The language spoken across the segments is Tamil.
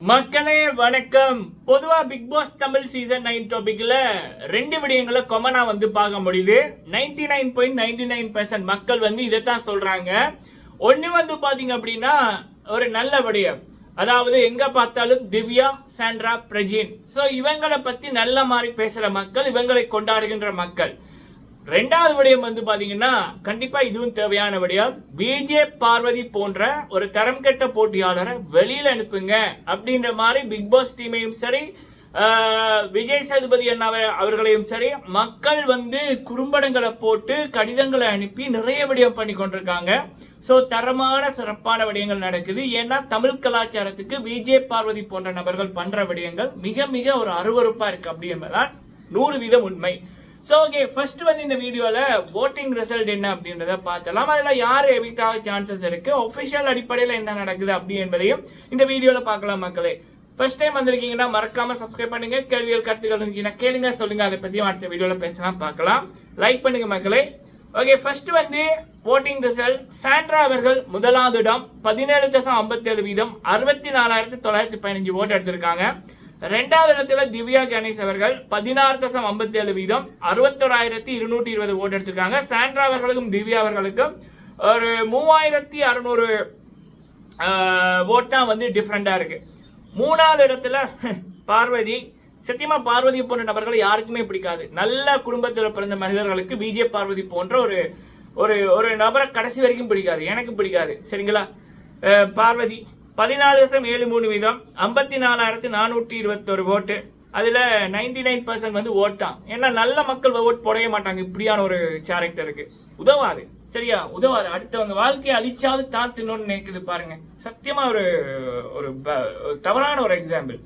மக்களே வணக்கம். பொதுவா பிக் பாஸ் தமிழ் சீசன் 9 டாபிக்ல ரெண்டு விடயங்களை கொமனா பார்க்க முடியுது. 99.99% மக்கள் இதைத்தான் சொல்றாங்க. ஒண்ணு பாத்தீங்க அப்படின்னா ஒரு நல்ல விடயம், அதாவது எங்க பார்த்தாலும் திவ்யா, சாண்ட்ரா, பிரஜின், சோ இவங்களை பத்தி நல்ல மாதிரி பேசுற மக்கள், இவங்களை கொண்டாடுகின்ற மக்கள். ரெண்டாவது விடயம் பாத்தீங்கன்னா கண்டிப்பா இதுவும் தேவையான விடயம். விஜே பார்வதி போன்ற ஒரு தரம் கெட்ட போட்டியாளரை வெளியில அனுப்புங்க அப்படின்ற மாதிரி பிக் பாஸ் டீமையும் சரி, விஜய் சேதுபதி அவர்களையும் சரி, மக்கள் குறும்படங்களை போட்டு கடிதங்களை அனுப்பி நிறைய விடயம் பண்ணி கொண்டிருக்காங்க. சோ தரமான சிறப்பான விடயங்கள் நடக்குது. ஏன்னா தமிழ் கலாச்சாரத்துக்கு விஜே பார்வதி போன்ற நபர்கள் பண்ற விடயங்கள் மிக மிக ஒரு அருவருப்பா இருக்கு அப்படி என்பதுதான் 100% உண்மை. சோ ஓகே, ஃபர்ஸ்ட் இந்த வீடியோல voting ரிசல்ட் என்ன அப்படின்றத பார்த்தலாம். அதுல யார் எவிக்ட் ஆக சான்சஸ் இருக்கு, ஒபிஷியல் அடிப்படையில் என்ன நடக்குது அப்படி என்பதையும் இந்த வீடியோல பார்க்கலாம். மக்களே, ஃபர்ஸ்ட் டைம் வந்திருக்கீங்கன்னா மறக்காம சப்ஸ்கிரைப் பண்ணுங்க. கேள்விகள் கருத்துக்கள் இருந்துச்சுன்னா கேளுங்க, சொல்லுங்க. அதை பத்தியும் அடுத்த வீடியோல பேசலாம், பார்க்கலாம். லைக் பண்ணுங்க மக்களே. Okay, first voting result. Sandra அவர்கள் முதலாவது இடம் 17.57%, 64,915 ஓட்டு எடுத்திருக்காங்க. ரெண்டாவது இடத்துல திவ்யா கணேஷ் அவர்கள் 16.57%, 61,220 ஓட்டு எடுத்திருக்காங்க. சாண்ட்ரா அவர்களுக்கும் திவ்யா அவர்களுக்கும் ஒரு 3,600 ஓட் தான் டிஃப்ரெண்டா இருக்கு. மூணாவது இடத்துல பார்வதி. சத்தியமா பார்வதி போன்ற நபர்களை யாருக்குமே பிடிக்காது. நல்ல குடும்பத்தில் பிறந்த மனிதர்களுக்கு விஜே பார்வதி போன்ற ஒரு ஒரு ஒரு நபரை கடைசி வரைக்கும் பிடிக்காது. எனக்கு பிடிக்காது, சரிங்களா. பார்வதி 14.73%, 54,421 ஓட்டு. அதுல 99% ஓட் தான். ஏன்னா நல்ல மக்கள் ஓட் போடவே மாட்டாங்க. இப்படியான ஒரு கேரக்டருக்கு உதவாது, சரியா, உதவாது. அடுத்தவங்க வாழ்க்கையை அழிச்சாவது தான் தின்னோன்னு நினைக்குது பாருங்க. சத்தியமா ஒரு ஒரு தவறான ஒரு எக்ஸாம்பிள்.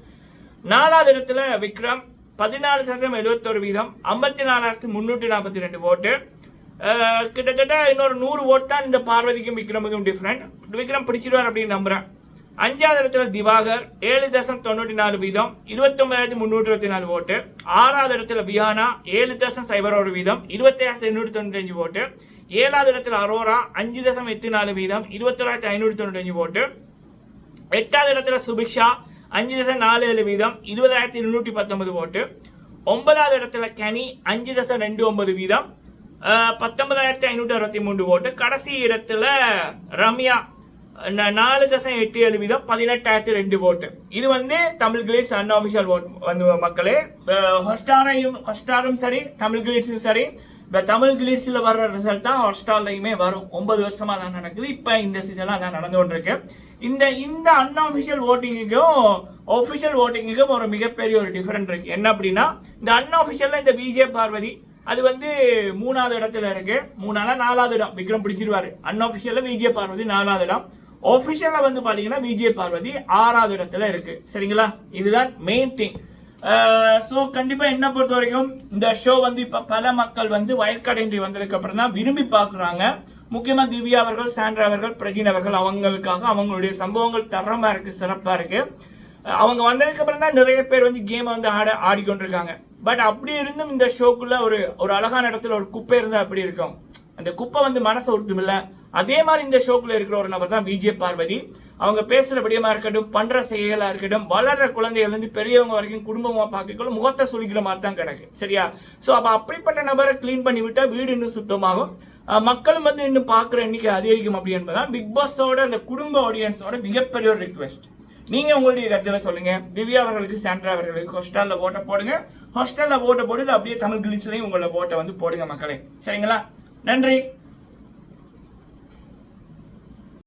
நாலாவது இடத்துல விக்ரம் 14.71%, 54,342 ஓட்டு. கிட்டத்தட்ட இன்னொரு 100 ஓட் தான் இந்த பார்வதிக்கும் விக்ரமுக்கும் டிஃபரெண்ட். விக்ரம் பிடிச்சிருவார் அப்படின்னு நம்புறேன். அஞ்சாவது இடத்துல திவாகர் 7.94%, 29,324 ஓட்டு. ஆறாவது இடத்துல வியானா 7.01%, 27,895 ஓட்டு. ஏழாவது இடத்துல அரோரா 5.84%, 21,595 ஓட்டு. எட்டாவது இடத்துல சுபிக்ஷா 5.47%, 20,219 ஓட்டு. ஒன்பதாவது இடத்துல கனி 5.29%, 19,563 ஓட்டு. கடைசி இடத்துல ரம்யா 4.87%, 18,002 ஓட்டு. இது தமிழ் கிளிட்ஸ் அன்ஆஃபிஷியல் ஓட் மக்களே. ஹாட்ஸ்டாரும் சரி, தமிழ் கிளிட்ஸும் சரி, தமிழ் கிளிட்ஸ்ல வர்ற ரிசல்ட் தான் ஹாட்ஸ்டார்லையுமே வரும். 9 வருஷமா தான் நடக்குது. இப்ப இந்த சீசன்ல அதான் நடந்து கொண்டிருக்கு. இந்த அன்ஆஃபிஷியல் ஓட்டிங்குக்கும் ஆஃபிஷியல் ஓட்டிங்குக்கும் ஒரு மிகப்பெரிய ஒரு டிஃபரெண்ட் இருக்கு. என்ன அப்படின்னா, இந்த அன்ஆஃபிஷியல்ல இந்த விஜே பார்வதி அது மூணாவது இடத்துல இருக்கு. நாலாவது இடம் விக்ரம் பிடிச்சிருவாரு. அன்ஆஃபிஷியல்ல விஜே பார்வதி நாலாவது இடம். ஆஃபிஷியலா பாத்தீங்கன்னா விஜே பார்வதி ஆறாவது இடத்துல இருக்கு, சரிங்களா. இதுதான் மெயின் திங். சோ கண்டிப்பா என்ன பொறுத்த வரைக்கும் இந்த ஷோ இப்ப பல மக்கள் வயல்காடு வந்ததுக்கு அப்புறம் தான் விரும்பி பாக்குறாங்க. முக்கியமா திவ்யா அவர்கள், சாண்ட்ரா அவர்கள், பிரஜின் அவர்கள், அவங்களுக்காக அவங்களுடைய சம்பவங்கள் தரமா இருக்கு, சிறப்பா இருக்கு. அவங்க வந்ததுக்கு அப்புறம் தான் நிறைய பேர் கேம் ஆடிக்கொண்டிருக்காங்க. பட் அப்படி இருந்தும் இந்த ஷோக்குள்ள ஒரு அழகான இடத்துல ஒரு குப்பை இருந்தா அப்படி இருக்கும். அந்த குப்பை மனசை உறுத்தும் இல்ல, அதே மாதிரி இந்த ஷோக்குள்ள இருக்கிற ஒரு நபர் தான் விஜே பார்வதி. அவங்க பேசுற விடயமா இருக்கட்டும், பண்ற செயலா இருக்கட்டும், வளர்ற குழந்தைகள் பெரியவங்க வரைக்கும் குடும்பமா பார்க்கக்குள்ள முகத்தை சுழிக்கிற மாதிரி தான் கிடக்கு, சரியா. சோ அப்ப அப்படிப்பட்ட நபரை கிளீன் பண்ணி விட்டா வீடு இன்னும் சுத்தமாகும், மக்களும் இன்னும் பாக்குற எண்ணிக்கை அதிகரிக்கும். அப்படி என்பதான் பிக் பாஸோட அந்த குடும்ப ஆடியன்ஸோட மிகப்பெரிய ஒரு ரிக்வெஸ்ட். நீங்க உங்களுடைய கருத்துல சொல்லுங்க. திவ்யா அவர்களுக்கு, சாண்ட்ரா அவர்களுக்கு ஹாஸ்டல்ல ஓட்ட போடுங்க. ஹாஸ்டல்ல ஓட்ட போட்டு அப்படியே தமிழ் கிளிஸ்லயும் உங்களோட ஓட்டை போடுங்க மக்களே, சரிங்களா. நன்றி.